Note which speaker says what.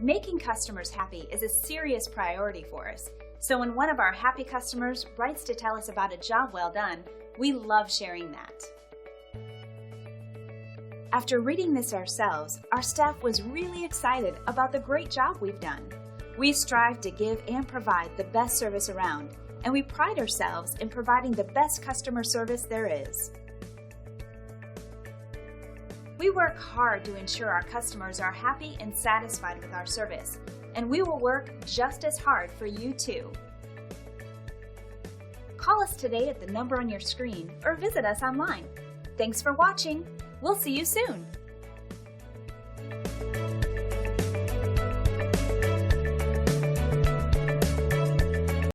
Speaker 1: Making customers happy is a serious priority for us. So when one of our happy customers writes to tell us about a job well done, we love sharing that. After reading this ourselves, our staff was really excited about the great job we've done. We strive to give and provide the best service around, and we pride ourselves in providing the best customer service there is. We work hard to ensure our customers are happy and satisfied with our service, and we will work just as hard for you too. Call us today at the number on your screen or visit us online. Thanks for watching. We'll see you soon.